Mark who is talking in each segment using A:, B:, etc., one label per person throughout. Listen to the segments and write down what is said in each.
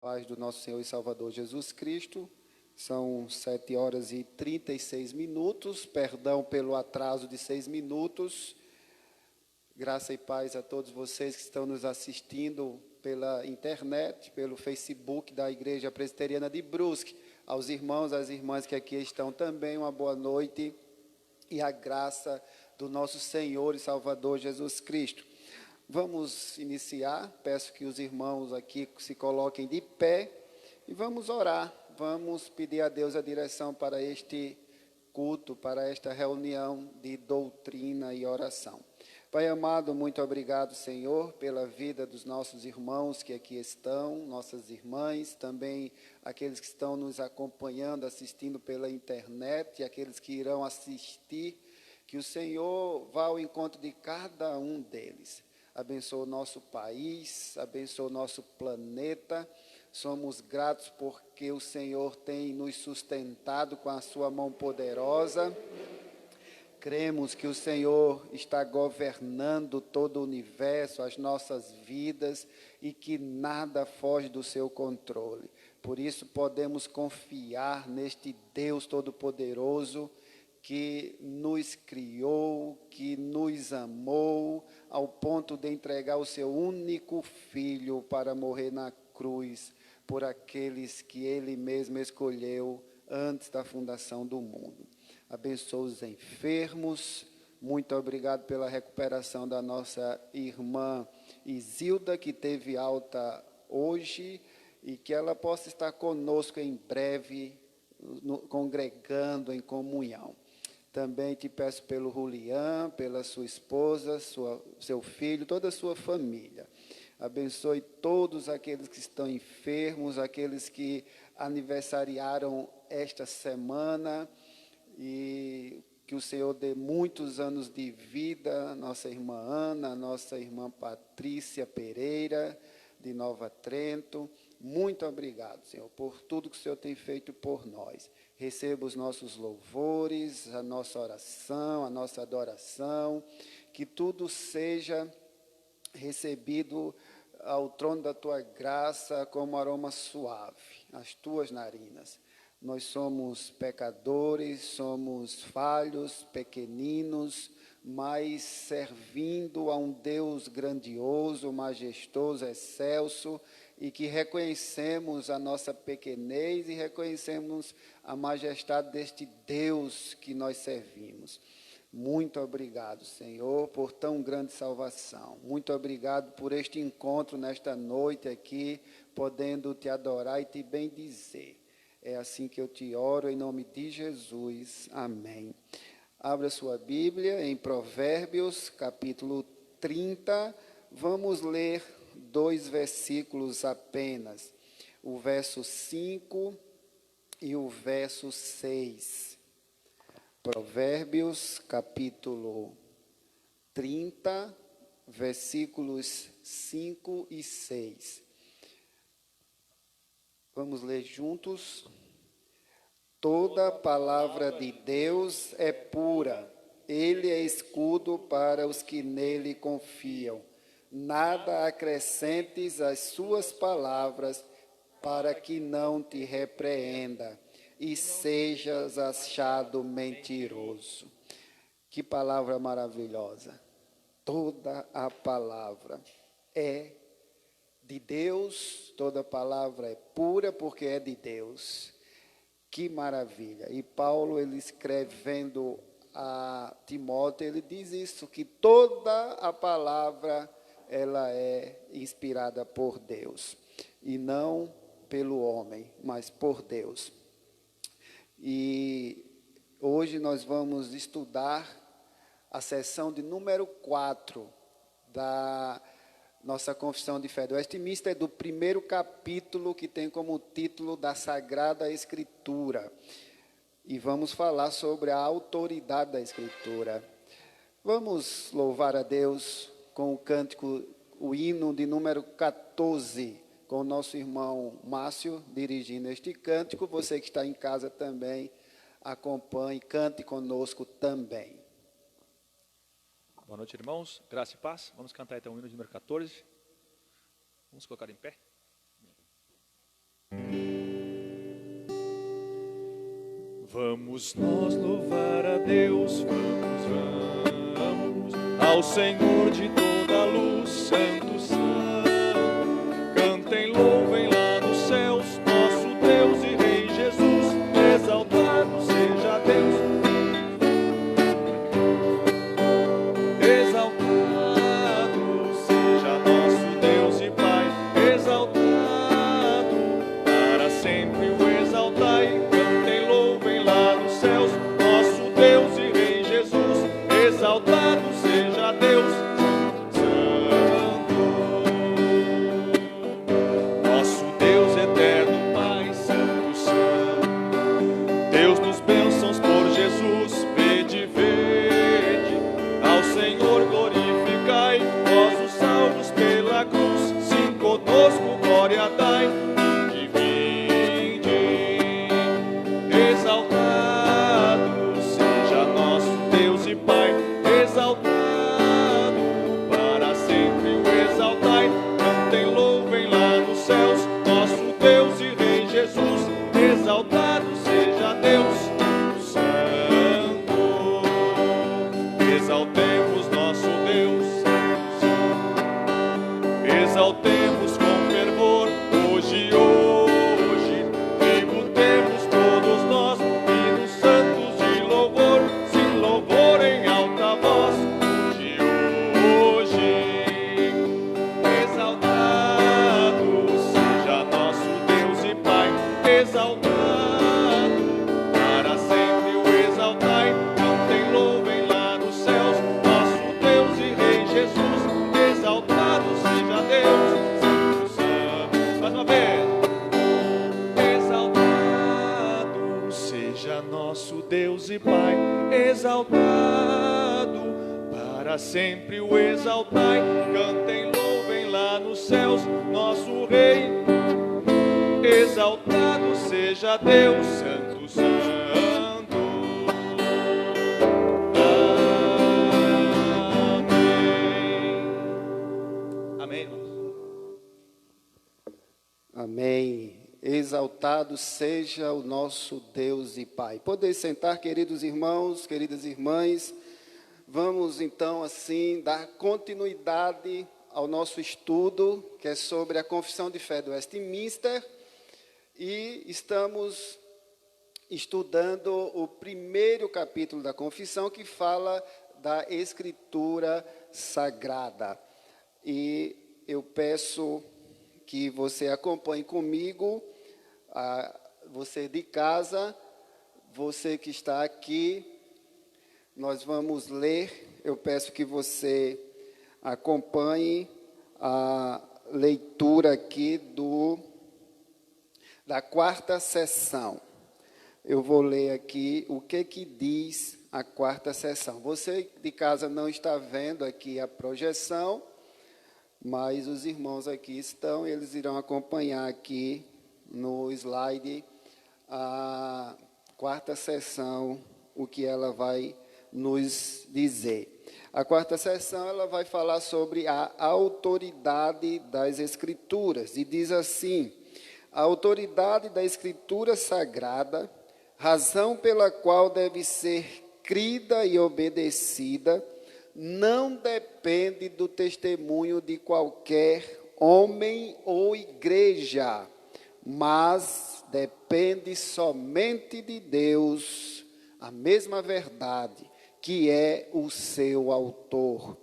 A: Paz do nosso Senhor e Salvador Jesus Cristo. São 7h36, perdão pelo atraso de 6 minutos. Graça e paz a todos vocês que estão nos assistindo pela internet, pelo Facebook da Igreja Presbiteriana de Brusque. Aos irmãos, às irmãs que aqui estão também, uma boa noite e a graça do nosso Senhor e Salvador Jesus Cristo. Vamos iniciar, peço que os irmãos aqui se coloquem de pé e vamos orar, vamos pedir a Deus a direção para este culto, para esta reunião de doutrina e oração. Pai amado, muito obrigado, Senhor, pela vida dos nossos irmãos que aqui estão, nossas irmãs, também aqueles que estão nos acompanhando, assistindo pela internet e aqueles que irão assistir, que o Senhor vá ao encontro de cada um deles. Abençoa o nosso país, abençoa o nosso planeta. Somos gratos porque o Senhor tem nos sustentado com a sua mão poderosa. Cremos que o Senhor está governando todo o universo, as nossas vidas, e que nada foge do seu controle. Por isso podemos confiar neste Deus Todo-Poderoso, que nos criou, que nos amou, ao ponto de entregar o seu único filho para morrer na cruz, por aqueles que ele mesmo escolheu antes da fundação do mundo. Abençoa os enfermos. Muito obrigado pela recuperação da nossa irmã Isilda, que teve alta hoje, e que ela possa estar conosco em breve, congregando em comunhão. Também te peço pelo Julián, pela sua esposa, seu filho, toda a sua família. Abençoe todos aqueles que estão enfermos, aqueles que aniversariaram esta semana, e que o Senhor dê muitos anos de vida, nossa irmã Ana, nossa irmã Patrícia Pereira, de Nova Trento. Muito obrigado, Senhor, por tudo que o Senhor tem feito por nós. Receba os nossos louvores, a nossa oração, a nossa adoração, que tudo seja recebido ao trono da Tua graça como aroma suave, as Tuas narinas. Nós somos pecadores, somos falhos, pequeninos, mas servindo a um Deus grandioso, majestoso, excelso, e que reconhecemos a nossa pequenez e reconhecemos a majestade deste Deus que nós servimos. Muito obrigado, Senhor, por tão grande salvação. Muito obrigado por este encontro nesta noite aqui, podendo te adorar e te bendizer. É assim que eu te oro, em nome de Jesus. Amém. Abra sua Bíblia em Provérbios, capítulo 30. Vamos ler 2 versículos apenas. O verso 5 e o verso 6. Provérbios, capítulo 30, versículos 5 e 6. Vamos ler juntos. Toda palavra de Deus é pura, ele é escudo para os que nele confiam. Nada acrescentes às suas palavras, para que não te repreenda e sejas achado mentiroso. Que palavra maravilhosa! Toda a palavra é de Deus, toda palavra é pura porque é de Deus. Que maravilha! E Paulo, ele escrevendo a Timóteo, ele diz isso, que toda a palavra, ela é inspirada por Deus, e não pelo homem, mas por Deus. E hoje nós vamos estudar a sessão de número 4 da nossa confissão de fé do Westminster, do primeiro capítulo, que tem como título da Sagrada Escritura. E vamos falar sobre a autoridade da Escritura. Vamos louvar a Deus com o cântico, o hino de número 14, com o nosso irmão Márcio dirigindo este cântico. Você que está em casa também, acompanhe, cante conosco também.
B: Boa noite, irmãos. Graça e paz. Vamos cantar então o hino de número 14. Vamos colocar em pé. Vamos nós louvar a Deus, vamos ao Senhor de toda a luz, Santo, Santo. Cantem, louvem lá nos céus, nosso Deus e Rei Jesus, exaltado seja Deus. Exaltado seja nosso Deus e Pai, exaltado para sempre o exaltai. Cantem, louvem lá nos céus, nosso Deus e Rei Jesus, exaltado seja Deus, Santo. Nosso Deus eterno Pai, Santo, Santo. Deus nos bênçãos por Jesus, vede, vede. Ao Senhor glorificai, vós os salvos pela cruz, sim, conosco glória dai. Vinde, exaltado seja nosso Deus e Pai, exaltado para sempre o exaltai. Cantem, louvem lá nos céus, nosso Deus e Rei Jesus, exaltado seja Deus, Santo. Exaltemos nosso Deus, exaltemos com fervor, hoje, hoje, tributemos todos nós, hinos santos de louvor, sim, louvor em alta voz, hoje, hoje. Exaltado seja nosso Deus e Pai, exaltado para sempre o exaltai. Cantem, louvem lá nos céus, nosso Deus e Rei Jesus, exaltado seja Deus, Santo, Santo. Mais uma vez. Exaltado seja nosso Deus e Pai, exaltado para sempre o exaltai. Cantem, louvem lá nos céus, nosso Rei, exaltado seja Deus, Santo, Santo. Amém. Amém, irmãos.
A: Amém. Exaltado seja o nosso Deus e Pai. Podeis sentar, queridos irmãos, queridas irmãs. Vamos então assim dar continuidade ao nosso estudo, que é sobre a Confissão de Fé do Westminster, e estamos estudando o primeiro capítulo da Confissão, que fala da Escritura Sagrada. E eu peço que você acompanhe comigo, você de casa, você que está aqui, nós vamos ler. Eu peço que você acompanhe a leitura aqui da quarta sessão. Eu vou ler aqui o que diz a quarta sessão. Você de casa não está vendo aqui a projeção, mas os irmãos aqui estão, eles irão acompanhar aqui no slide a quarta sessão, o que ela vai nos dizer. A quarta sessão, ela vai falar sobre a autoridade das Escrituras, e diz assim: a autoridade da Escritura Sagrada, razão pela qual deve ser crida e obedecida, não depende do testemunho de qualquer homem ou igreja, mas depende somente de Deus, a mesma verdade, que é o seu autor.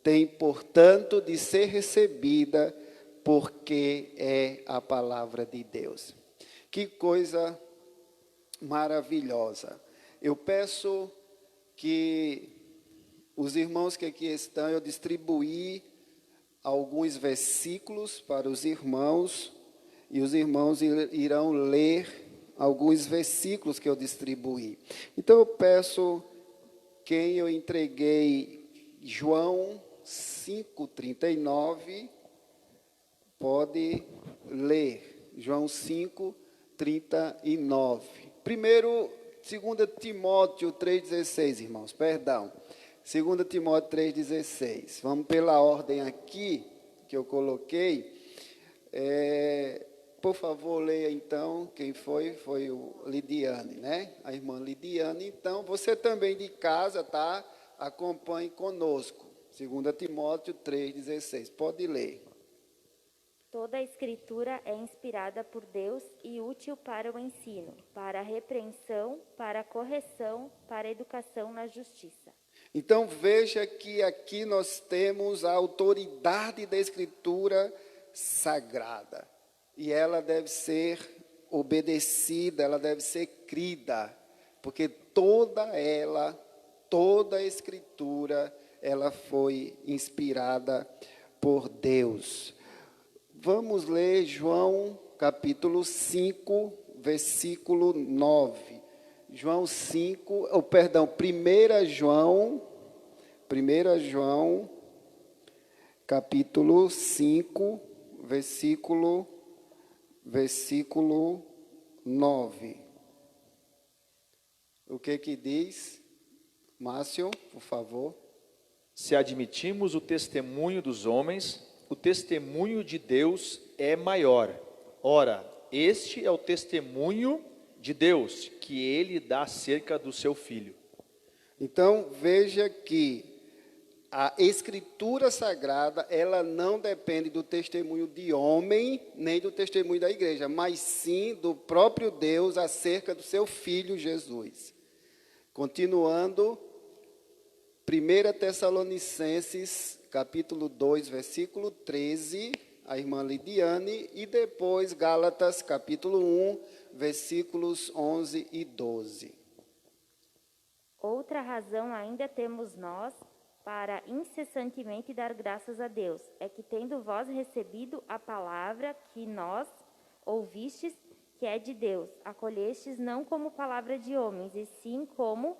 A: Tem, portanto, de ser recebida, porque é a palavra de Deus. Que coisa maravilhosa. Eu peço que os irmãos que aqui estão, eu distribuí alguns versículos para os irmãos, e os irmãos irão ler alguns versículos que eu distribuí. Então eu peço, quem eu entreguei João 5:39, pode ler. João 5:39. Primeiro, 2 Timóteo 3,16, irmãos, perdão. 2 Timóteo 3,16. Vamos pela ordem aqui que eu coloquei. Por favor, leia então quem foi. Foi o Lidiane, né? A irmã Lidiane. Então, você também de casa, tá? Acompanhe conosco. 2 Timóteo 3,16. Pode ler.
C: Toda a Escritura é inspirada por Deus e útil para o ensino, para a repreensão, para a correção, para a educação na justiça.
A: Então, veja que aqui nós temos a autoridade da Escritura sagrada. E ela deve ser obedecida, ela deve ser crida, porque toda a Escritura, ela foi inspirada por Deus. Vamos ler João capítulo 5, versículo 9. João 5, 1 João, capítulo 5, versículo 9. O que diz? Márcio, por favor.
B: Se admitimos o testemunho dos homens, o testemunho de Deus é maior. Ora, este é o testemunho de Deus, que ele dá acerca do seu Filho.
A: Então, veja que a Escritura Sagrada, ela não depende do testemunho de homem, nem do testemunho da igreja, mas sim do próprio Deus acerca do seu Filho Jesus. Continuando, 1 Tessalonicenses, capítulo 2, versículo 13, a irmã Lidiane, e depois Gálatas, capítulo 1, versículos 11 e 12.
C: Outra razão ainda temos nós, para incessantemente dar graças a Deus, é que tendo vós recebido a palavra que nós ouvistes, que é de Deus, acolhestes não como palavra de homens, e sim como,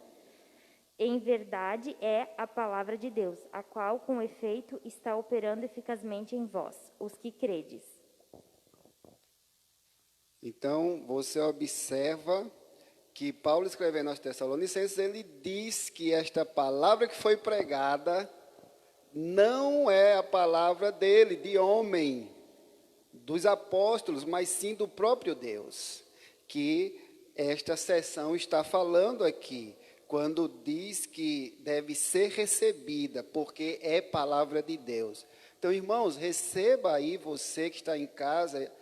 C: em verdade, é a palavra de Deus, a qual, com efeito, está operando eficazmente em vós, os que credes.
A: Então, você observa que Paulo, escrevendo aos Tessalonicenses, ele diz que esta palavra que foi pregada não é a palavra dele, de homem, dos apóstolos, mas sim do próprio Deus, que esta sessão está falando aqui, quando diz que deve ser recebida, porque é palavra de Deus. Então, irmãos, receba aí, você que está em casa,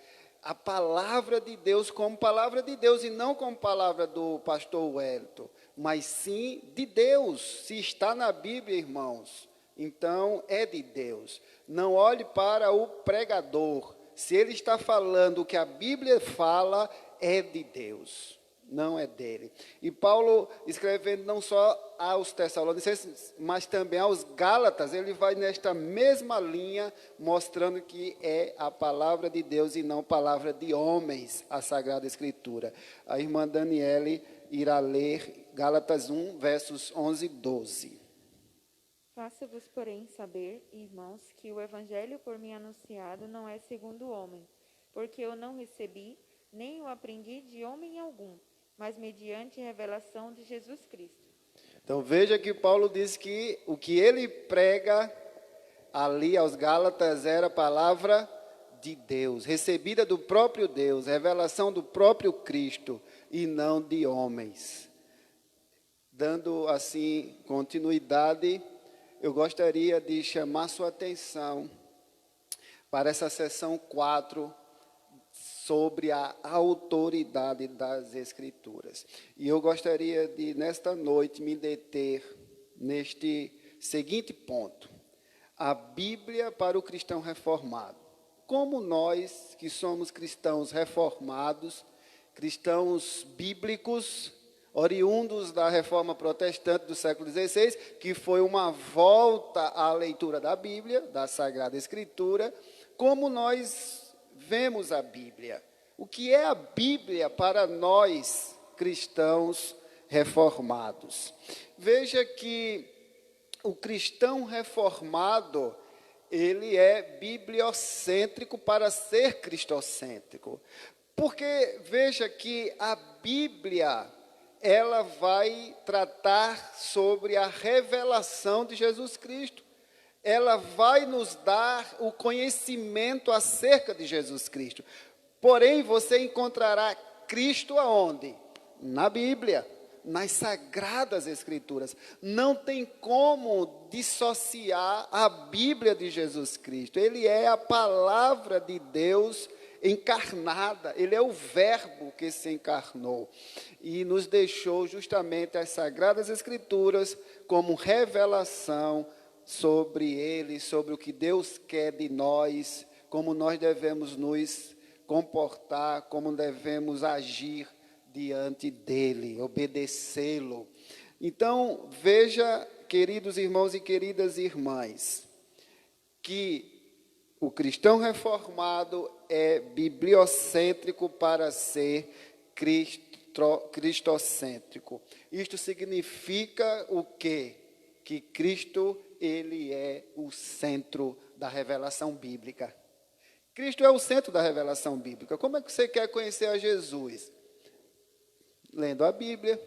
A: a palavra de Deus como palavra de Deus, e não como palavra do pastor Wellington, mas sim de Deus. Se está na Bíblia, irmãos, então é de Deus. Não olhe para o pregador. Se ele está falando o que a Bíblia fala, é de Deus, não é dele. E Paulo, escrevendo não só aos Tessalonicenses, mas também aos Gálatas, ele vai nesta mesma linha, mostrando que é a palavra de Deus e não palavra de homens, a Sagrada Escritura. A irmã Daniele irá ler Gálatas 1, versos 11 e 12.
D: Faço-vos, porém, saber, irmãos, que o evangelho por mim anunciado não é segundo o homem, porque eu não recebi, nem o aprendi de homem algum, mas mediante revelação de Jesus Cristo.
A: Então veja que Paulo diz que o que ele prega ali aos Gálatas era a palavra de Deus, recebida do próprio Deus, revelação do próprio Cristo e não de homens. Dando assim continuidade, eu gostaria de chamar sua atenção para essa seção 4, sobre a autoridade das Escrituras. E eu gostaria de, nesta noite, me deter neste seguinte ponto: a Bíblia para o cristão reformado. Como nós, que somos cristãos reformados, cristãos bíblicos, oriundos da reforma protestante do século XVI, que foi uma volta à leitura da Bíblia, da Sagrada Escritura, como nós vemos a Bíblia? O que é a Bíblia para nós, cristãos reformados? Veja que o cristão reformado, ele é bibliocêntrico para ser cristocêntrico. Porque veja que a Bíblia, ela vai tratar sobre a revelação de Jesus Cristo. Ela vai nos dar o conhecimento acerca de Jesus Cristo. Porém, você encontrará Cristo aonde? Na Bíblia, nas Sagradas Escrituras. Não tem como dissociar a Bíblia de Jesus Cristo. Ele é a palavra de Deus encarnada. Ele é o verbo que se encarnou e nos deixou justamente as Sagradas Escrituras como revelação sobre Ele, sobre o que Deus quer de nós, como nós devemos nos comportar, como devemos agir diante dEle, obedecê-lo. Então, veja, queridos irmãos e queridas irmãs, que o cristão reformado é bibliocêntrico para ser cristocêntrico. Isto significa o quê? Que Cristo, ele é o centro da revelação bíblica. Cristo é o centro da revelação bíblica. Como é que você quer conhecer a Jesus? Lendo a Bíblia.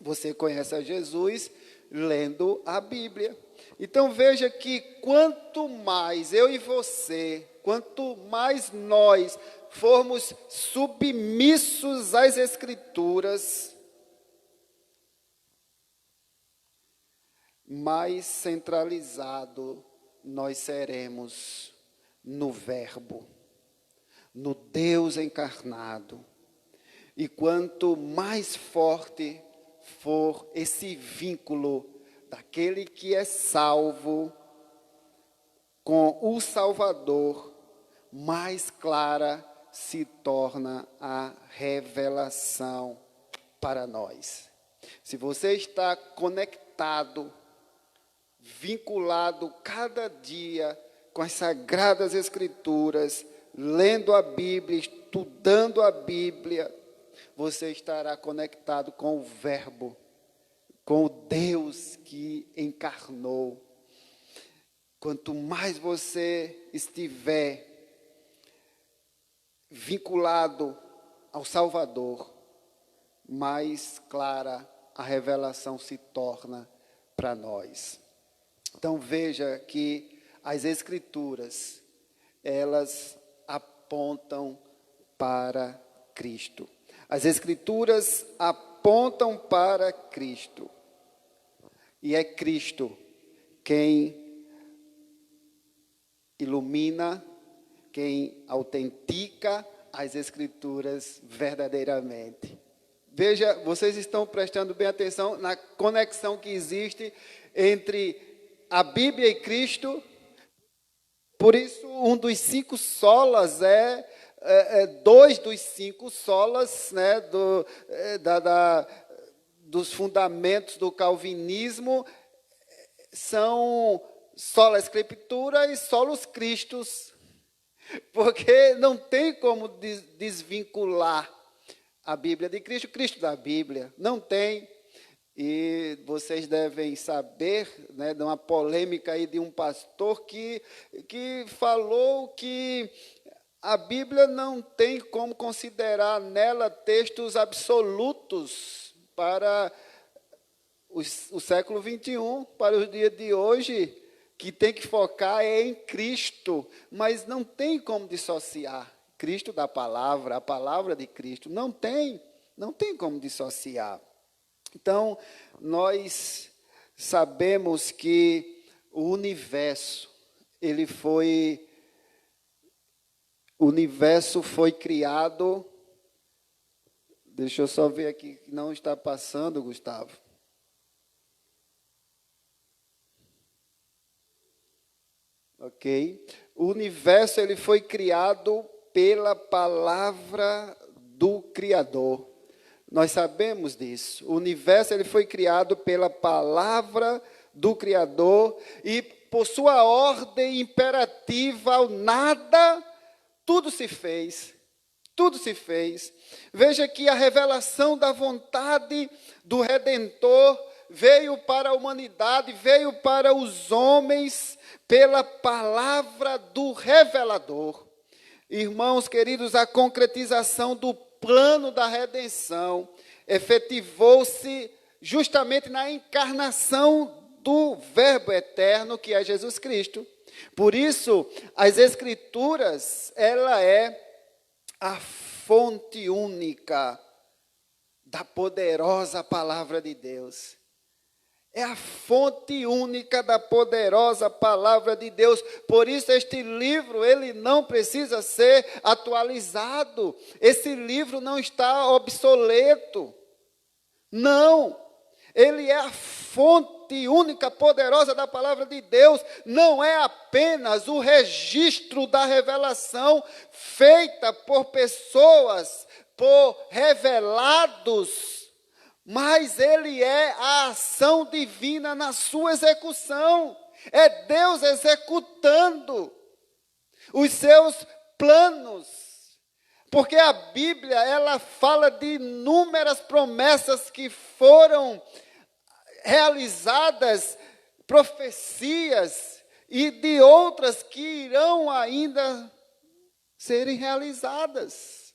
A: Você conhece a Jesus lendo a Bíblia. Então veja que quanto mais eu e você, quanto mais nós formos submissos às Escrituras, mais centralizado nós seremos no Verbo, no Deus encarnado. E quanto mais forte for esse vínculo daquele que é salvo com o Salvador, mais clara se torna a revelação para nós. Se você está conectado, vinculado cada dia com as Sagradas Escrituras, lendo a Bíblia, estudando a Bíblia, você estará conectado com o Verbo, com o Deus que encarnou. Quanto mais você estiver vinculado ao Salvador, mais clara a revelação se torna para nós. Então veja que as Escrituras, elas apontam para Cristo. As Escrituras apontam para Cristo. E é Cristo quem ilumina, quem autentica as Escrituras verdadeiramente. Veja, vocês estão prestando bem atenção na conexão que existe entre a Bíblia e Cristo. Por isso, um dos 5 solas dois dos 5 solas, né, dos fundamentos do calvinismo são sola Escritura e solos Christus, porque não tem como desvincular a Bíblia de Cristo, Cristo da Bíblia, não tem. E vocês devem saber, né, de uma polêmica aí de um pastor que falou que a Bíblia não tem como considerar nela textos absolutos para o século 21, para os dias de hoje, que tem que focar em Cristo, mas não tem como dissociar Cristo da palavra, a palavra de Cristo, não tem como dissociar. Então, nós sabemos que o universo foi criado. Deixa eu só ver aqui que não está passando, Gustavo. Ok? O universo foi criado pela palavra do Criador. Nós sabemos disso. O universo foi criado pela palavra do Criador e por sua ordem imperativa ao nada, tudo se fez. Tudo se fez. Veja que a revelação da vontade do Redentor veio para a humanidade, veio para os homens pela palavra do revelador. Irmãos queridos, a concretização do plano da redenção efetivou-se justamente na encarnação do Verbo eterno, que é Jesus Cristo. Por isso, as Escrituras, ela é a fonte única da poderosa palavra de Deus. É a fonte única da poderosa palavra de Deus. Por isso este livro, ele não precisa ser atualizado. Esse livro não está obsoleto. Não. Ele é a fonte única, poderosa da palavra de Deus. Não é apenas o registro da revelação feita por pessoas, por revelados, mas ele é a ação divina na sua execução. É Deus executando os seus planos. Porque a Bíblia, ela fala de inúmeras promessas que foram realizadas, profecias, e de outras que irão ainda serem realizadas.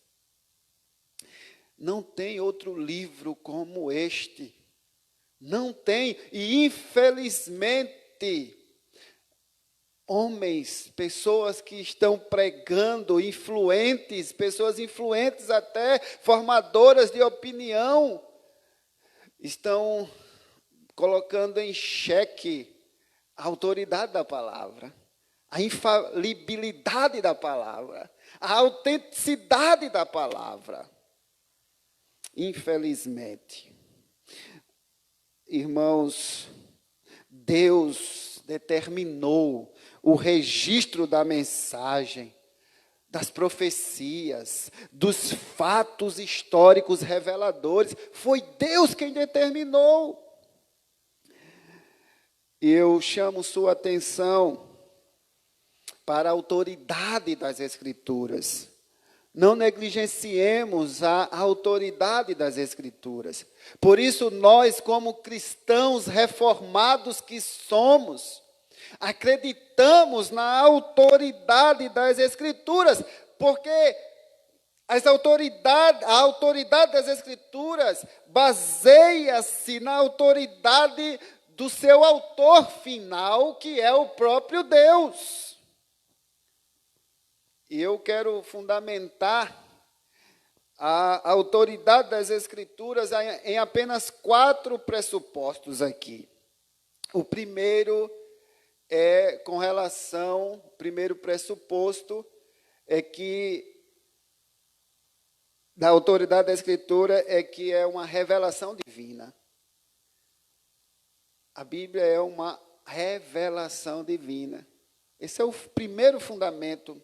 A: Não tem outro livro como este. Não tem. E, infelizmente, homens, pessoas que estão pregando, influentes, pessoas influentes até, formadoras de opinião, estão colocando em xeque a autoridade da palavra, a infalibilidade da palavra, a autenticidade da palavra. Infelizmente, irmãos, Deus determinou o registro da mensagem, das profecias, dos fatos históricos reveladores. Foi Deus quem determinou. Eu chamo sua atenção para a autoridade das Escrituras. Não negligenciemos a autoridade das Escrituras. Por isso, nós, como cristãos reformados que somos, acreditamos na autoridade das Escrituras, porque a autoridade das Escrituras baseia-se na autoridade do seu autor final, que é o próprio Deus. E eu quero fundamentar a autoridade das Escrituras em apenas 4 pressupostos aqui. O primeiro primeiro pressuposto é que, da autoridade da Escritura, é que é uma revelação divina. A Bíblia é uma revelação divina. Esse é o primeiro fundamento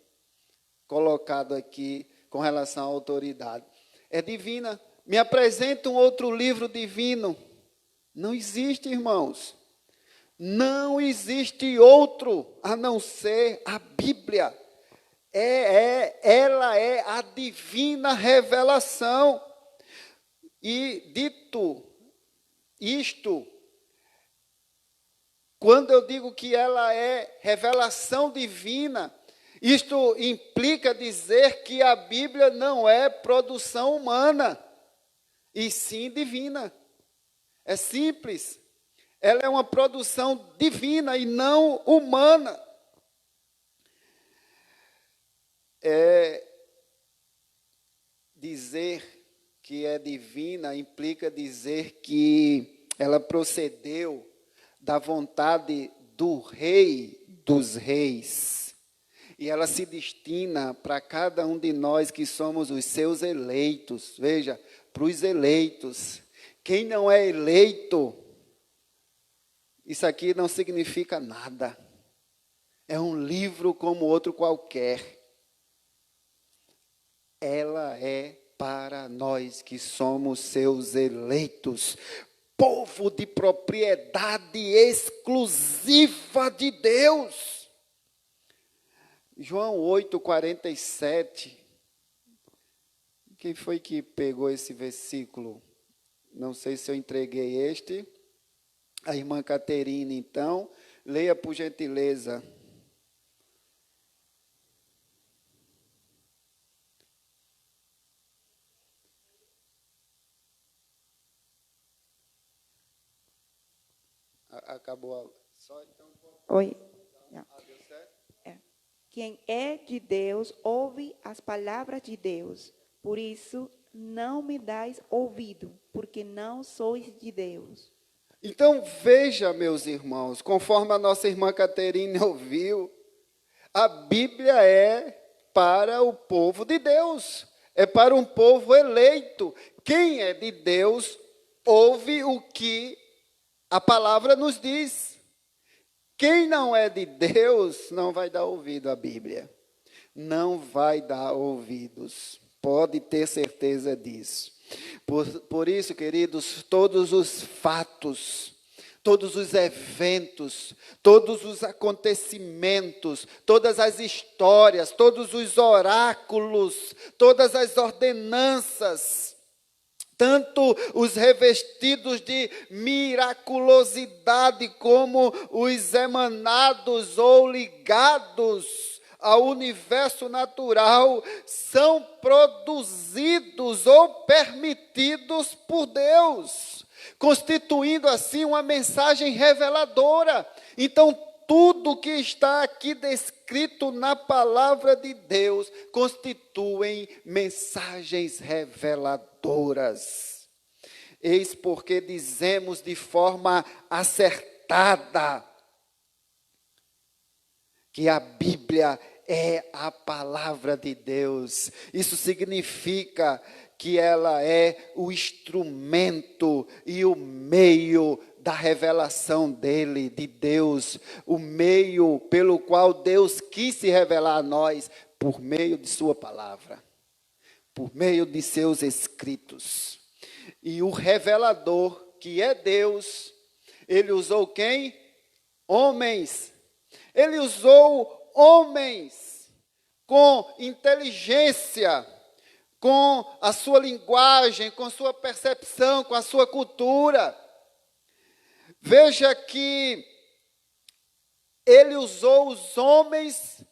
A: colocado aqui com relação à autoridade. É divina. Me apresenta um outro livro divino. Não existe, irmãos. Não existe outro a não ser a Bíblia. Ela é a divina revelação. E dito isto, quando eu digo que ela é revelação divina, isto implica dizer que a Bíblia não é produção humana, e sim divina. É simples. Ela é uma produção divina e não humana. Dizer que é divina implica dizer que ela procedeu da vontade do Rei dos Reis. E ela se destina para cada um de nós que somos os seus eleitos. Veja, para os eleitos. Quem não é eleito, isso aqui não significa nada. É um livro como outro qualquer. Ela é para nós que somos seus eleitos, povo de propriedade exclusiva de Deus. João 8:47. Quem foi que pegou esse versículo? Não sei se eu entreguei este. A irmã Caterina, então, leia por gentileza. Acabou a... Só então...
E: Oi.
A: Deu certo?
E: É.
D: Quem é de Deus ouve as palavras de Deus. Por isso, não me dais ouvido, porque não sois de Deus.
A: Então veja, meus irmãos, conforme a nossa irmã Caterine ouviu, a Bíblia é para o povo de Deus, é para um povo eleito. Quem é de Deus ouve o que a palavra nos diz. Quem não é de Deus não vai dar ouvido à Bíblia, não vai dar ouvidos, pode ter certeza disso. Por isso, queridos, todos os fatos, todos os eventos, todos os acontecimentos, todas as histórias, todos os oráculos, todas as ordenanças, tanto os revestidos de miraculosidade como os emanados ou ligados ao universo natural, são produzidos ou permitidos por Deus, constituindo assim uma mensagem reveladora. Então, tudo que está aqui descrito na palavra de Deus constituem mensagens reveladoras. Eis porque dizemos de forma acertada que a Bíblia é a palavra de Deus. Isso significa que ela é o instrumento e o meio da revelação dele, de Deus, o meio pelo qual Deus quis se revelar a nós, por meio de sua palavra, por meio de seus escritos. E o revelador, que é Deus, ele usou quem? Homens. Ele usou homens com inteligência, com a sua linguagem, com sua percepção, com a sua cultura. Veja que ele usou os homens,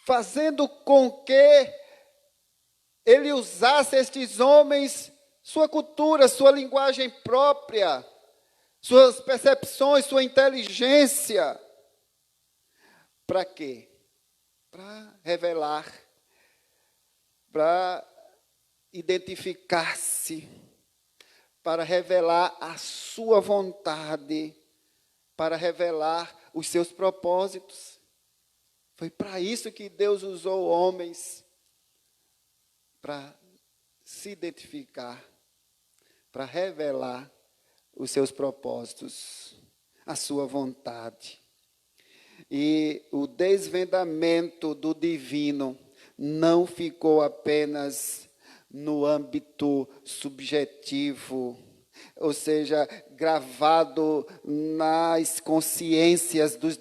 A: fazendo com que ele usasse estes homens, sua cultura, sua linguagem própria, suas percepções, sua inteligência. Para quê? Para revelar, para identificar-se, para revelar a sua vontade, para revelar os seus propósitos. Foi para isso que Deus usou homens, para se identificar, para revelar os seus propósitos, a sua vontade. E o desvendamento do divino não ficou apenas no âmbito subjetivo, ou seja, gravado nas consciências dos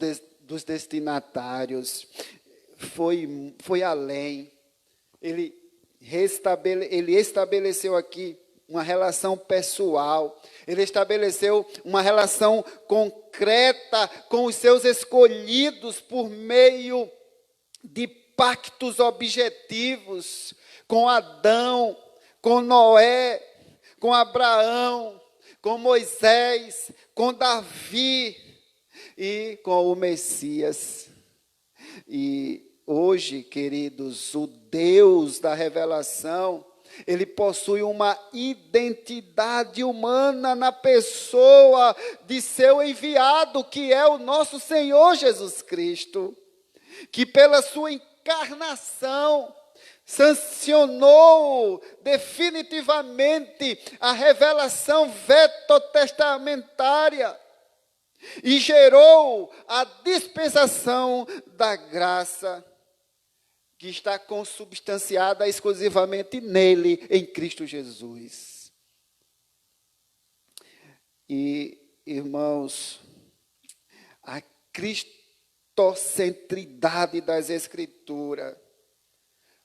A: destinatários. Foi além. Ele estabeleceu aqui uma relação pessoal, ele estabeleceu uma relação concreta com os seus escolhidos por meio de pactos objetivos, com Adão, com Noé, com Abraão, com Moisés, com Davi e com o Messias. E hoje, queridos, o Deus da revelação, ele possui uma identidade humana na pessoa de seu enviado, que é o nosso Senhor Jesus Cristo, que pela sua encarnação sancionou definitivamente a revelação vetotestamentária e gerou a dispensação da graça, que está consubstanciada exclusivamente nele, em Cristo Jesus. E, irmãos, a cristocentridade das Escrituras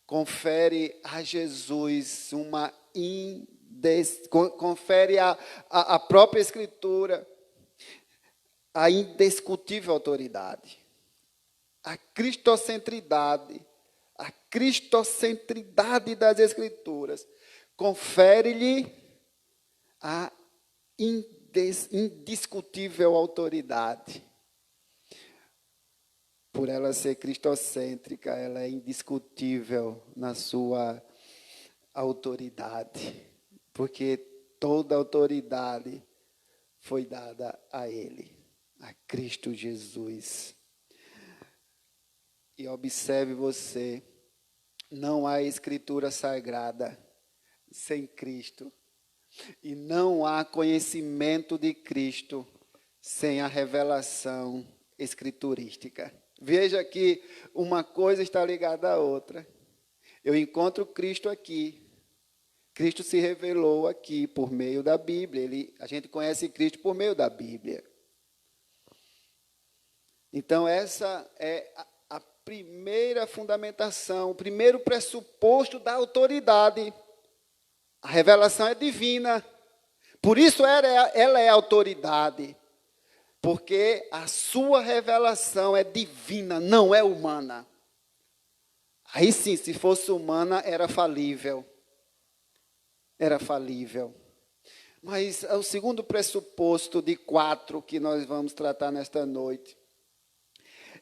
A: confere a Jesus confere à própria Escritura a indiscutível autoridade. A cristocentridade das Escrituras confere-lhe a indiscutível autoridade. por ela ser cristocêntrica, ela é indiscutível na sua autoridade, porque toda autoridade foi dada a Ele, a Cristo Jesus. E observe você, não há escritura sagrada sem Cristo, e não há conhecimento de Cristo sem a revelação escriturística. Veja que uma coisa está ligada à outra. Eu encontro Cristo aqui. Cristo se revelou aqui por meio da Bíblia. A gente conhece Cristo por meio da Bíblia. Então, essa é a primeira fundamentação, o primeiro pressuposto da autoridade. A revelação é divina. Por isso ela é autoridade. Porque a sua revelação é divina, não é humana. Aí sim, se fosse humana, era falível. Era falível. Mas o segundo pressuposto de 4 que nós vamos tratar nesta noite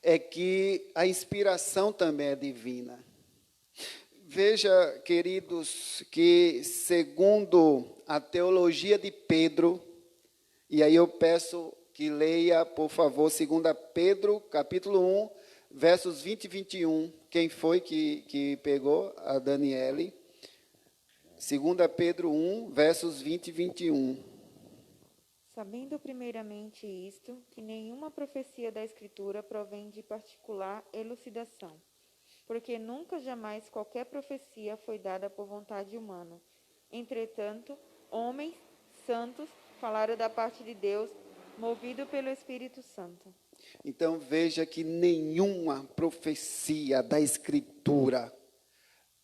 A: é que a inspiração também é divina. Veja, queridos, que segundo a teologia de Pedro, e aí eu peço que leia, por favor, 2 Pedro, capítulo 1, versos 20 e 21. Quem foi que pegou? A Daniele. 2 Pedro 1, versos 20 e 21.
D: Sabendo primeiramente isto, que nenhuma profecia da Escritura provém de particular elucidação, porque nunca jamais qualquer profecia foi dada por vontade humana. Entretanto, homens santos falaram da parte de Deus, movido pelo Espírito Santo.
A: Então veja que nenhuma profecia da Escritura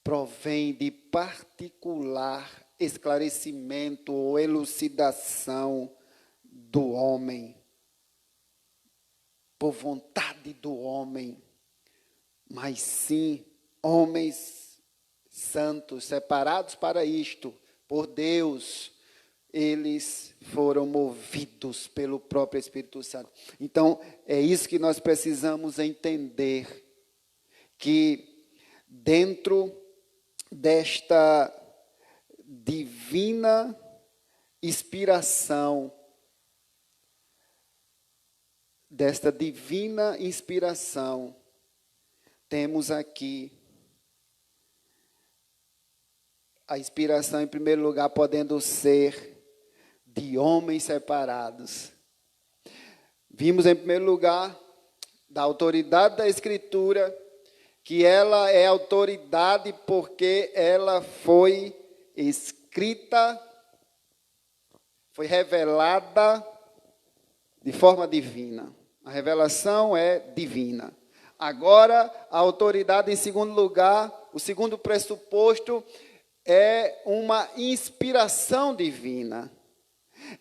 A: provém de particular esclarecimento ou elucidação do homem, por vontade do homem, mas sim homens santos, separados para isto, por Deus. Eles foram movidos pelo próprio Espírito Santo. Então, é isso que nós precisamos entender, que dentro desta divina inspiração, temos aqui a inspiração, em primeiro lugar, podendo ser de homens separados. Vimos, em primeiro lugar, da autoridade da Escritura, que ela é autoridade porque ela foi escrita, foi revelada de forma divina. A revelação é divina. Agora, a autoridade, em segundo lugar, o segundo pressuposto é uma inspiração divina.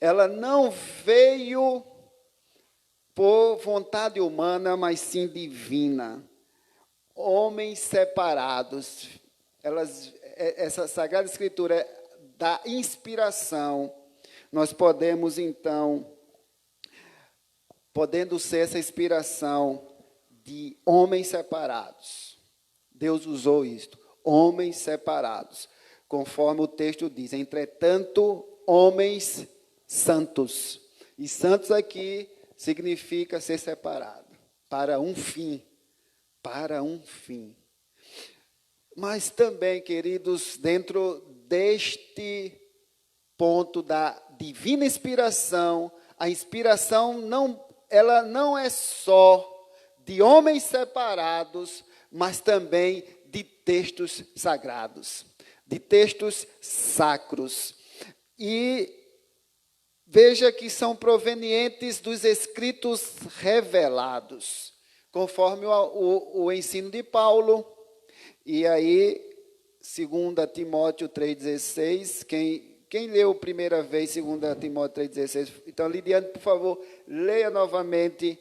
A: Ela não veio por vontade humana, mas sim divina. Homens separados. Essa Sagrada Escritura dá inspiração. Nós podemos, então, podendo ser essa inspiração de homens separados. Deus usou isto. Homens separados. Conforme o texto diz. Entretanto, homens santos. E santos aqui significa ser separado. Para um fim. Para um fim. Mas também, queridos, dentro deste ponto da divina inspiração, a inspiração ela não é só de homens separados, mas também de textos sagrados, de textos sacros. E veja que são provenientes dos escritos revelados, conforme o ensino de Paulo. E aí, 2 Timóteo 3,16, quem leu primeira vez 2 Timóteo 3,16? Então, Lidiane, por favor, leia novamente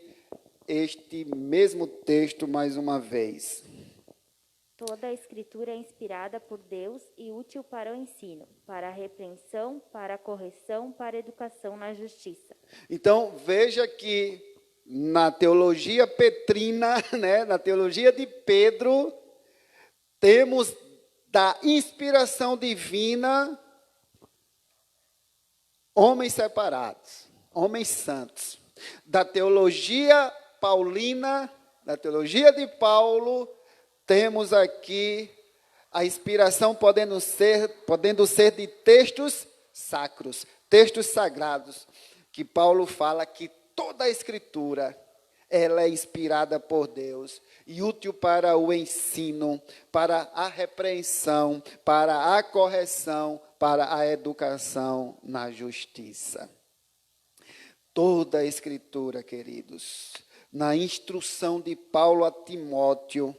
A: este mesmo texto mais uma vez.
C: Toda a Escritura é inspirada por Deus e útil para o ensino, para a repreensão, para a correção, para a educação na justiça.
A: Então, veja que na teologia petrina, né, na teologia de Pedro, temos da inspiração divina homens separados, homens santos. Da teologia paulina, da teologia de Paulo, temos aqui a inspiração podendo ser de textos sacros, textos sagrados, que Paulo fala que toda a Escritura, ela é inspirada por Deus e útil para o ensino, para a repreensão, para a correção, para a educação na justiça. Toda a Escritura, queridos, na instrução de Paulo a Timóteo,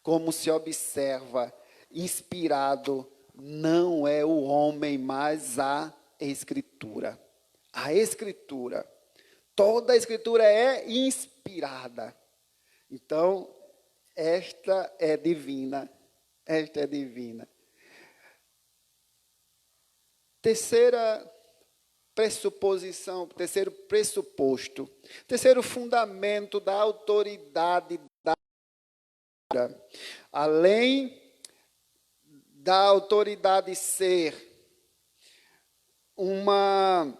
A: como se observa, inspirado não é o homem, mas a Escritura. A Escritura. Toda a Escritura é inspirada. Então, esta é divina. Esta é divina. Terceira pressuposição, terceiro pressuposto, terceiro fundamento da autoridade da Escritura. Além da autoridade ser uma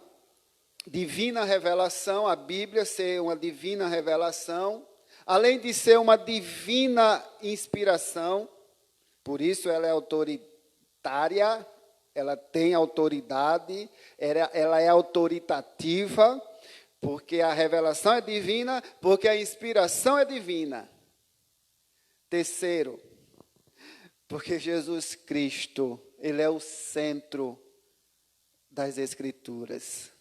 A: divina revelação, a Bíblia ser uma divina revelação, além de ser uma divina inspiração, por isso ela é autoritária, ela tem autoridade, ela é autoritativa, porque a revelação é divina, porque a inspiração é divina. Terceiro, porque Jesus Cristo, ele é o centro das Escrituras.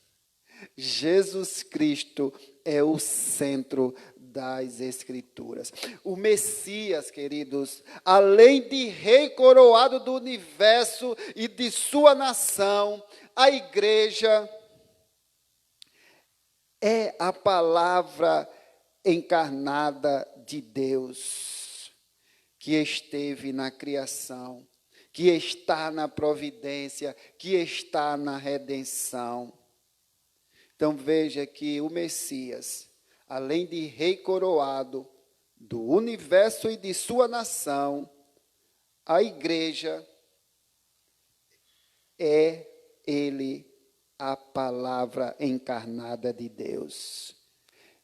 A: Jesus Cristo é o centro das Escrituras. O Messias, queridos, além de rei coroado do universo e de sua nação, a igreja é a palavra encarnada de Deus, que esteve na criação, que está na providência, que está na redenção. Então veja que o Messias, além de rei coroado do universo e de sua nação, a igreja é ele a palavra encarnada de Deus,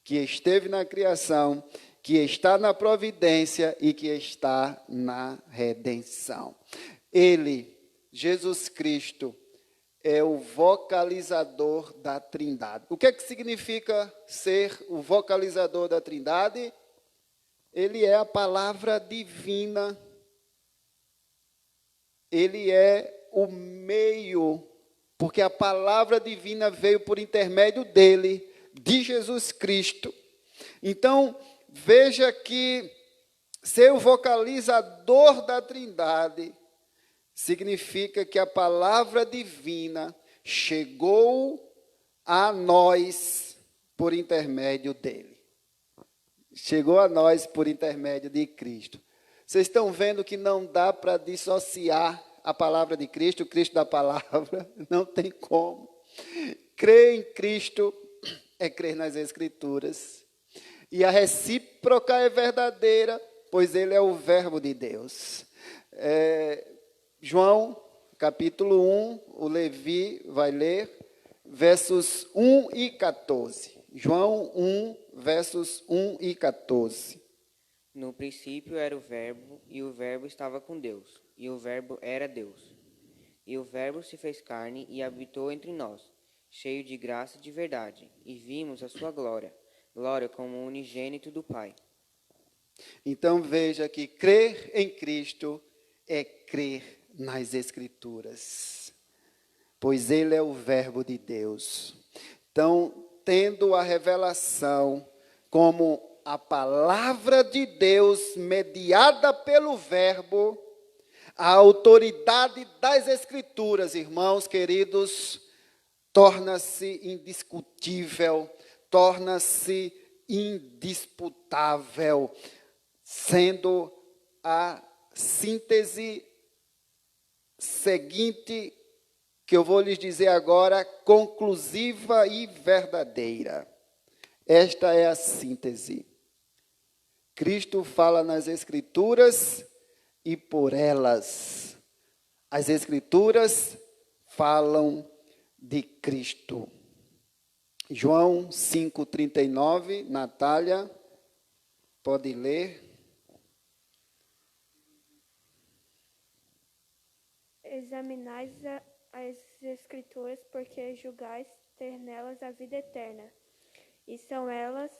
A: que esteve na criação, que está na providência e que está na redenção. Ele, Jesus Cristo, é o vocalizador da Trindade. O que é que significa ser o vocalizador da Trindade? Ele é a palavra divina. Ele é o meio, porque a palavra divina veio por intermédio dele, de Jesus Cristo. Então, veja que ser o vocalizador da Trindade significa que a palavra divina chegou a nós por intermédio dele. Chegou a nós por intermédio de Cristo. Vocês estão vendo que não dá para dissociar a palavra de Cristo, o Cristo da palavra, não tem como. Crer em Cristo é crer nas Escrituras. E a recíproca é verdadeira, pois ele é o verbo de Deus. João, capítulo 1, o Levi vai ler, versos 1 e 14. João 1, versos 1 e 14.
E: No princípio era o Verbo, e o Verbo estava com Deus, e o Verbo era Deus. E o Verbo se fez carne e habitou entre nós, cheio de graça e de verdade, e vimos a sua glória, glória como o unigênito do Pai.
A: Então veja que crer em Cristo é crer nas Escrituras, pois ele é o verbo de Deus. Então, tendo a revelação como a palavra de Deus mediada pelo verbo, a autoridade das Escrituras, irmãos queridos, torna-se indiscutível, torna-se indisputável, sendo a síntese seguinte, que eu vou lhes dizer agora, conclusiva e verdadeira. Esta é a síntese. Cristo fala nas Escrituras e por elas. As Escrituras falam de Cristo. João 5,39, Natália, pode ler.
F: Examinais as Escrituras, porque julgais ter nelas a vida eterna, e são elas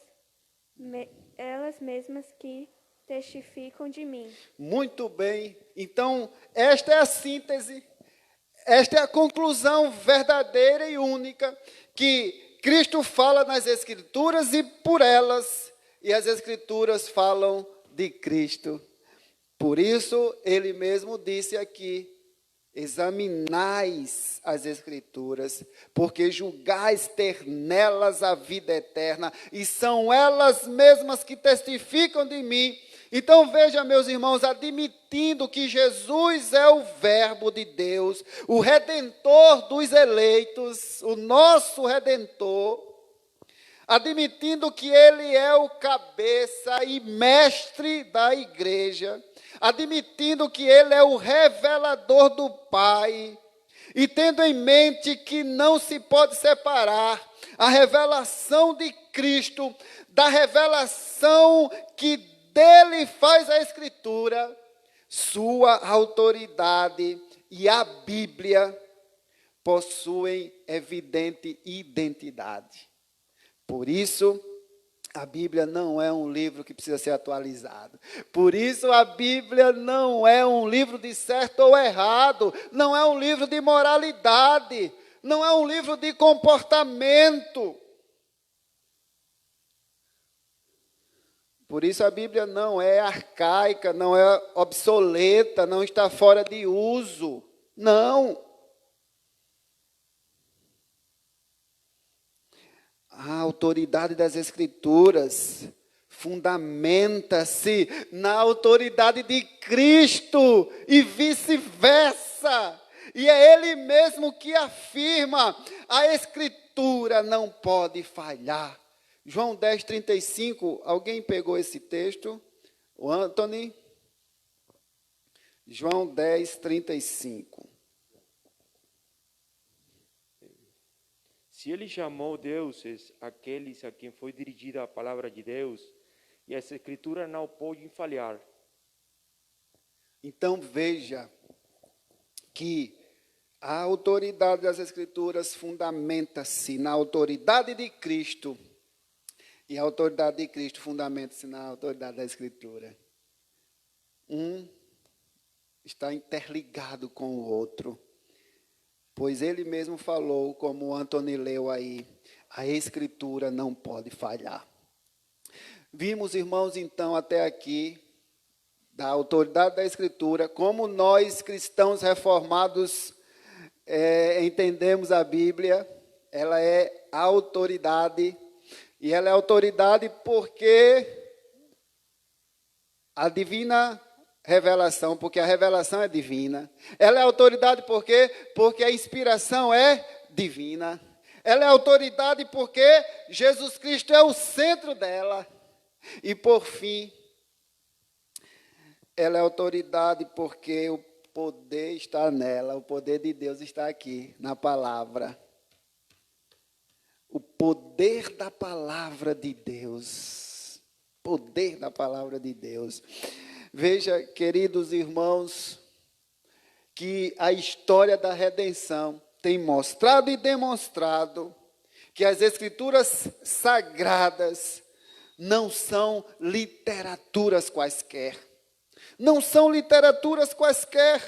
F: mesmas que testificam de mim.
A: Muito bem. Então, esta é a síntese, esta é a conclusão verdadeira e única, que Cristo fala nas Escrituras e por elas, e as Escrituras falam de Cristo. Por isso, ele mesmo disse aqui, examinais as Escrituras, porque julgais ter nelas a vida eterna, e são elas mesmas que testificam de mim. Então veja, meus irmãos, admitindo que Jesus é o Verbo de Deus, o Redentor dos eleitos, o nosso Redentor, admitindo que Ele é o cabeça e mestre da igreja, admitindo que Ele é o revelador do Pai, e tendo em mente que não se pode separar a revelação de Cristo da revelação que dele faz a Escritura, sua autoridade e a Bíblia possuem evidente identidade. Por isso, a Bíblia não é um livro que precisa ser atualizado. Por isso, a Bíblia não é um livro de certo ou errado, não é um livro de moralidade, não é um livro de comportamento. Por isso, a Bíblia não é arcaica, não é obsoleta, não está fora de uso. Não. A autoridade das Escrituras fundamenta-se na autoridade de Cristo e vice-versa. E é Ele mesmo que afirma, a Escritura não pode falhar. João 10,35, alguém pegou esse texto? O Anthony? João 10,35.
G: Se ele chamou deuses aqueles a quem foi dirigida a palavra de Deus, e as Escrituras não podem falhar.
A: Então veja que a autoridade das Escrituras fundamenta-se na autoridade de Cristo, e a autoridade de Cristo fundamenta-se na autoridade da Escritura. Um está interligado com o outro. Pois ele mesmo falou, como o Antônio leu aí, a Escritura não pode falhar. Vimos, irmãos, então, até aqui, da autoridade da Escritura, como nós, cristãos reformados, entendemos a Bíblia. Ela é autoridade, e ela é autoridade porque a divina revelação, porque a revelação é divina. Ela é autoridade por quê? Porque a inspiração é divina. Ela é autoridade porque Jesus Cristo é o centro dela. E por fim, ela é autoridade porque o poder está nela, o poder de Deus está aqui, na palavra. O poder da palavra de Deus. Poder da palavra de Deus. Veja, queridos irmãos, que a história da redenção tem mostrado e demonstrado que as Escrituras sagradas não são literaturas quaisquer. Não são literaturas quaisquer.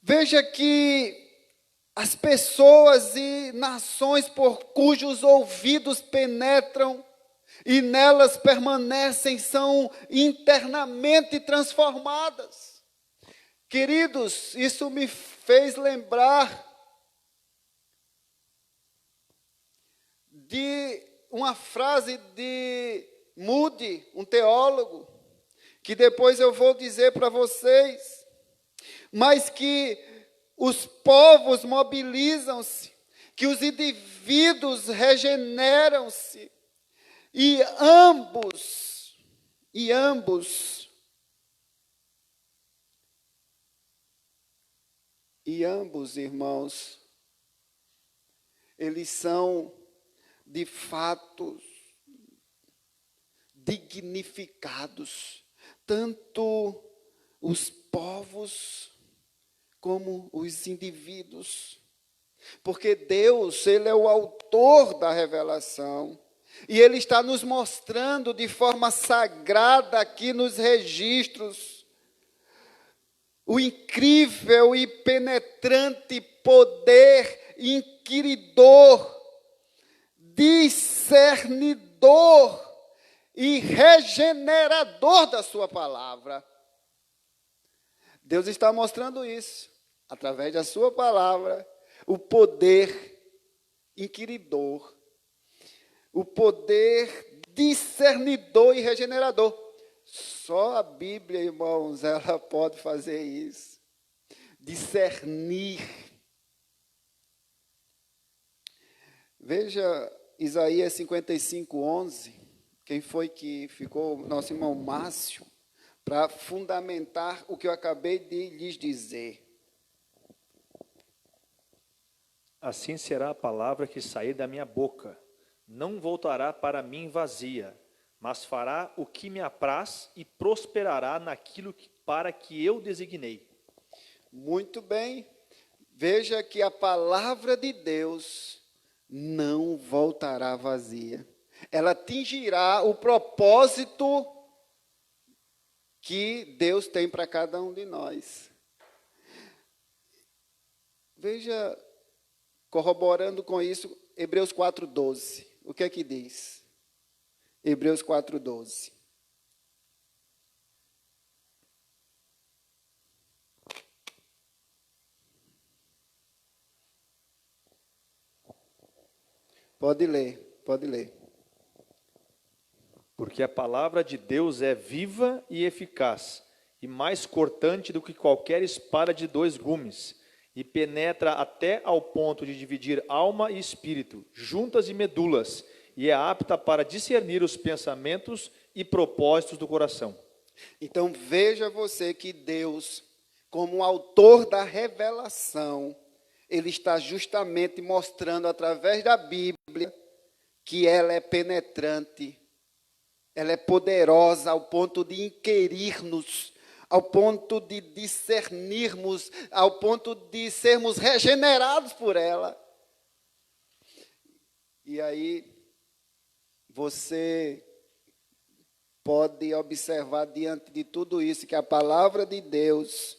A: Veja que as pessoas e nações por cujos ouvidos penetram e nelas permanecem, são internamente transformadas. Queridos, isso me fez lembrar de uma frase de Moody, um teólogo, que depois eu vou dizer para vocês, mas que os povos mobilizam-se, que os indivíduos regeneram-se e ambos, irmãos, eles são, de fato, dignificados, tanto os povos como os indivíduos. Porque Deus, Ele é o autor da revelação, e Ele está nos mostrando de forma sagrada aqui nos registros, o incrível e penetrante poder inquiridor, discernidor e regenerador da sua palavra. Deus está mostrando isso, através da sua palavra, o poder inquiridor, o poder discernidor e regenerador. Só a Bíblia, irmãos, ela pode fazer isso. Discernir. Veja Isaías 55:11. Quem foi que ficou? Nosso irmão Márcio, para fundamentar o que eu acabei de lhes dizer.
H: Assim será a palavra que sair da minha boca. Não voltará para mim vazia, mas fará o que me apraz e prosperará naquilo para que eu designei.
A: Muito bem. Veja que a palavra de Deus não voltará vazia. Ela atingirá o propósito que Deus tem para cada um de nós. Veja, corroborando com isso, Hebreus 4:12. O que é que diz? Hebreus 4:12. Pode ler, pode ler.
H: Porque a palavra de Deus é viva e eficaz, e mais cortante do que qualquer espada de 2 gumes, e penetra até ao ponto de dividir alma e espírito, juntas e medulas, e é apta para discernir os pensamentos e propósitos do coração.
A: Então veja você que Deus, como autor da revelação, Ele está justamente mostrando através da Bíblia que ela é penetrante, ela é poderosa ao ponto de inquirir-nos, ao ponto de discernirmos, ao ponto de sermos regenerados por ela. E aí, você pode observar diante de tudo isso que a palavra de Deus,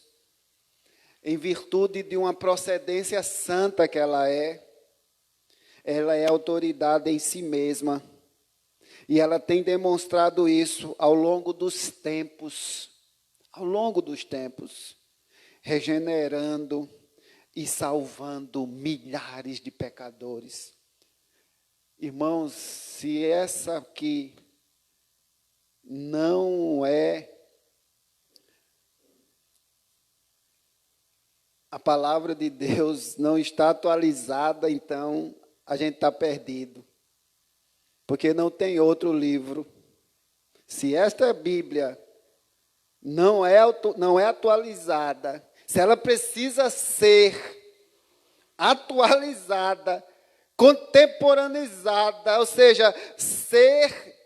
A: em virtude de uma procedência santa que ela é autoridade em si mesma. E ela tem demonstrado isso ao longo dos tempos, regenerando e salvando milhares de pecadores. Irmãos, se essa aqui não é a palavra de Deus, não está atualizada, então a gente está perdido. Porque não tem outro livro. Se esta Bíblia não é atualizada, se ela precisa ser atualizada, contemporaneizada, ou seja, ser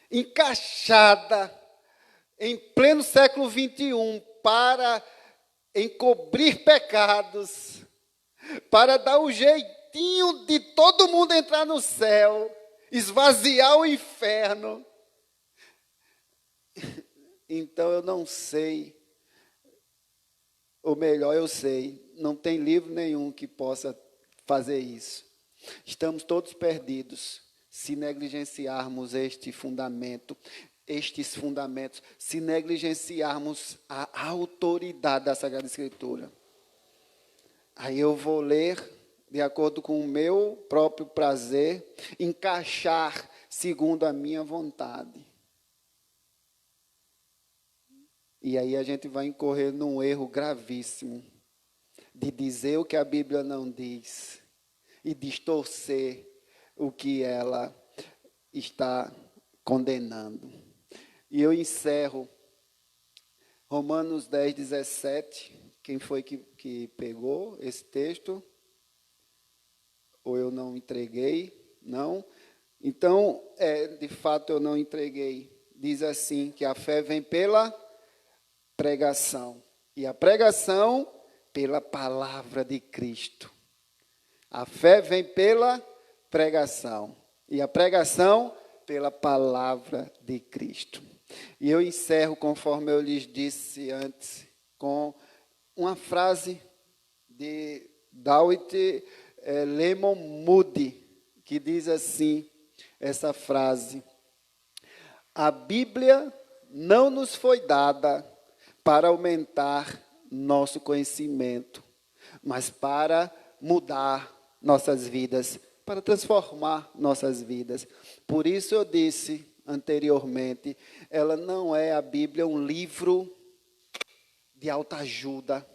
A: encaixada em pleno século XXI para encobrir pecados, para dar um jeitinho de todo mundo entrar no céu, esvaziar o inferno. Então eu não sei, ou melhor, eu sei, não tem livro nenhum que possa fazer isso. Estamos todos perdidos se negligenciarmos estes fundamentos, se negligenciarmos a autoridade da Sagrada Escritura. Aí eu vou ler de acordo com o meu próprio prazer, encaixar segundo a minha vontade. E aí a gente vai incorrer num erro gravíssimo de dizer o que a Bíblia não diz e distorcer o que ela está condenando. E eu encerro Romanos 10, 17. Quem foi que pegou esse texto? Ou eu não entreguei? Não. Então, de fato, eu não entreguei. Diz assim, que a fé vem pela pregação. E a pregação pela palavra de Cristo. A fé vem pela pregação. E a pregação pela palavra de Cristo. E eu encerro, conforme eu lhes disse antes, com uma frase de Dawit Lemon Moody, que diz assim, essa frase: a Bíblia não nos foi dada para aumentar nosso conhecimento, mas para mudar nossas vidas, para transformar nossas vidas. Por isso eu disse anteriormente, ela não é, a Bíblia, um livro de autoajuda.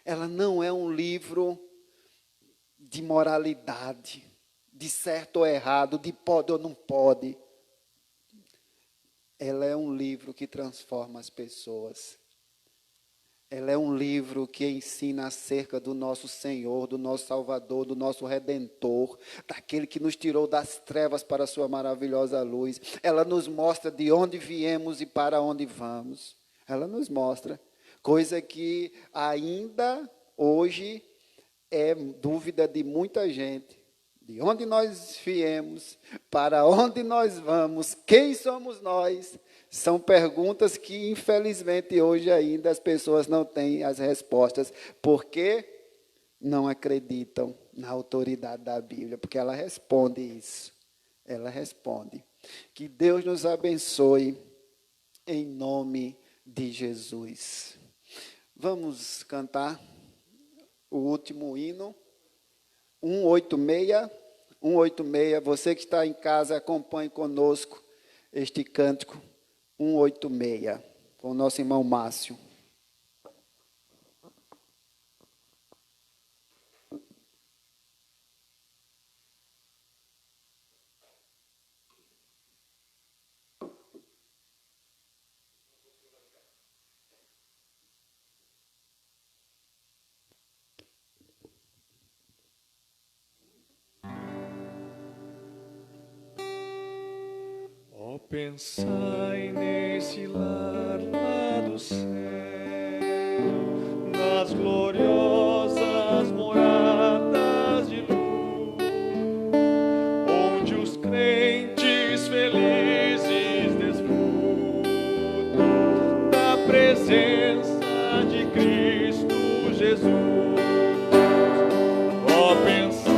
A: Ela não é um livro de moralidade, de certo ou errado, de pode ou não pode. Ela é um livro que transforma as pessoas. Ela é um livro que ensina acerca do nosso Senhor, do nosso Salvador, do nosso Redentor, daquele que nos tirou das trevas para a sua maravilhosa luz. Ela nos mostra de onde viemos e para onde vamos. Ela nos mostra, coisa que ainda hoje é dúvida de muita gente. De onde nós viemos, para onde nós vamos, quem somos nós? São perguntas que, infelizmente, hoje ainda as pessoas não têm as respostas, porque não acreditam na autoridade da Bíblia, porque ela responde isso. Ela responde. Que Deus nos abençoe, em nome de Jesus. Vamos cantar o último hino, 186. 186, você que está em casa, acompanhe conosco este cântico 186, com o nosso irmão Márcio.
B: Pensai nesse lar lá do céu, nas gloriosas moradas de luz, onde os crentes felizes desfrutam da presença de Cristo Jesus. Ó, pensai,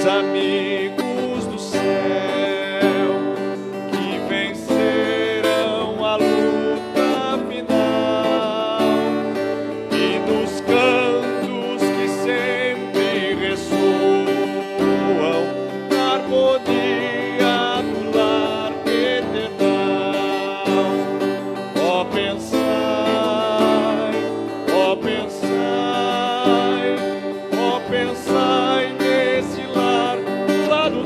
B: amigos do céu que vencerão a luta final, e dos cantos que sempre ressoam na harmonia do lar eternal. Ó, pensai, ó, pensai, ó, pensai nesse lar lá do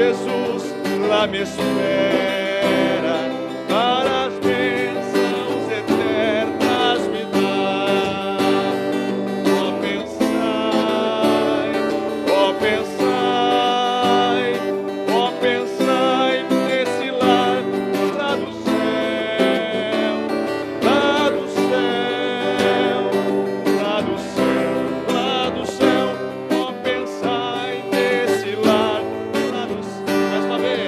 B: Jesus lá me espera, para as bênçãos eternas me dá. Ó pensai, ó pensai, ó pensai nesse lar lá do céu, lá do céu, lá do céu, lá do céu. Ó pensai nesse lar lá do céu. Mais uma vez.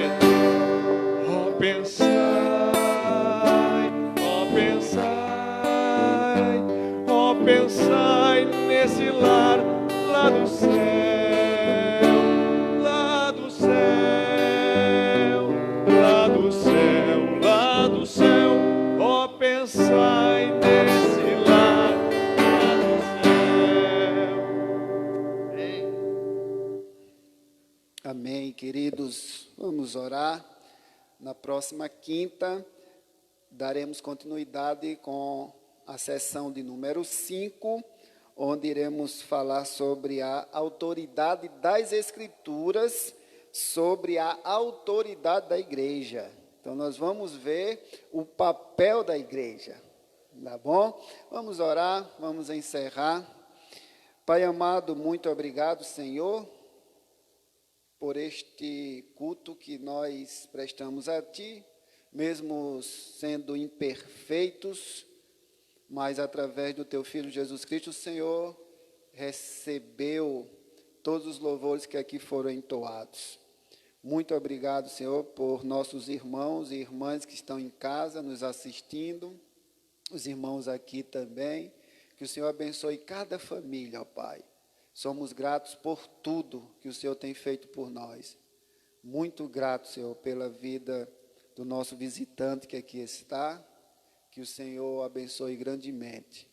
B: Ó pensai nesse lar lá do céu, lá do céu, lá do céu, lá do céu. Ó pensai nesse lar lá do céu.
A: Amém, queridos. Vamos orar. Na próxima quinta, daremos continuidade com a sessão de número 5, onde iremos falar sobre a autoridade das Escrituras, sobre a autoridade da igreja. Então, nós vamos ver o papel da igreja, tá bom? Vamos orar, vamos encerrar. Pai amado, muito obrigado, Senhor, por este culto que nós prestamos a Ti, mesmo sendo imperfeitos, mas através do Teu Filho Jesus Cristo, o Senhor recebeu todos os louvores que aqui foram entoados. Muito obrigado, Senhor, por nossos irmãos e irmãs que estão em casa nos assistindo, os irmãos aqui também, que o Senhor abençoe cada família, ó Pai. Somos gratos por tudo que o Senhor tem feito por nós. Muito grato, Senhor, pela vida do nosso visitante que aqui está. Que o Senhor abençoe grandemente.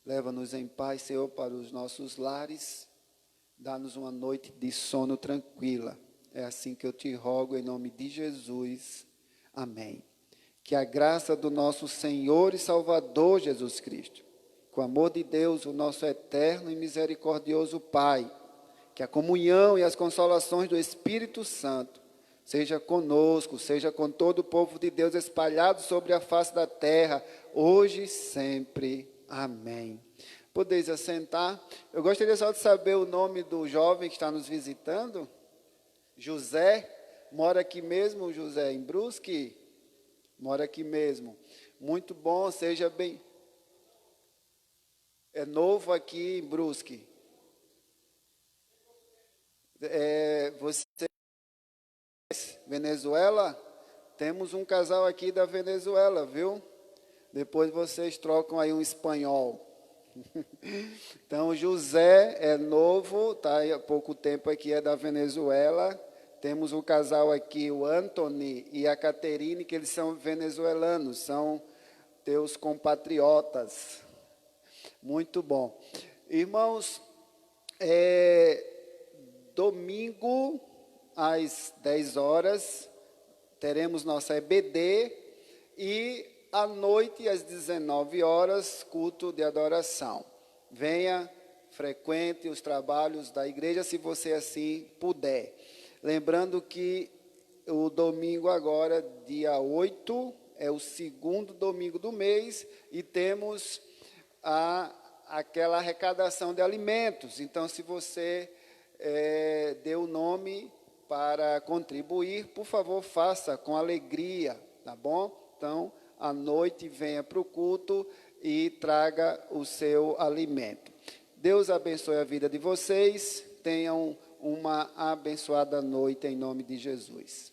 A: Leva-nos em paz, Senhor, para os nossos lares. Dá-nos uma noite de sono tranquila. É assim que eu te rogo, em nome de Jesus. Amém. Que a graça do nosso Senhor e Salvador Jesus Cristo, com o amor de Deus, o nosso eterno e misericordioso Pai, que a comunhão e as consolações do Espírito Santo seja conosco, seja com todo o povo de Deus espalhado sobre a face da terra, hoje e sempre. Amém. Podeis assentar. Eu gostaria só de saber o nome do jovem que está nos visitando. José. Mora aqui mesmo, José, em Brusque? Mora aqui mesmo. Muito bom, seja bem... É novo aqui em Brusque. Você, Venezuela? Temos um casal aqui da Venezuela, viu? Depois vocês trocam aí um espanhol. Então, José é novo, está há pouco tempo aqui, é da Venezuela. Temos um casal aqui, o Anthony e a Caterine, que eles são venezuelanos, são teus compatriotas. Muito bom. Irmãos, domingo, às 10 horas, teremos nossa EBD e à noite, às 19 horas, culto de adoração. Venha, frequente os trabalhos da igreja, se você assim puder. Lembrando que o domingo agora, dia 8, é o segundo domingo do mês e temos aquela arrecadação de alimentos. Então, se você deu o nome para contribuir, por favor, faça com alegria, tá bom? Então, à noite, venha para o culto e traga o seu alimento. Deus abençoe a vida de vocês. Tenham uma abençoada noite em nome de Jesus.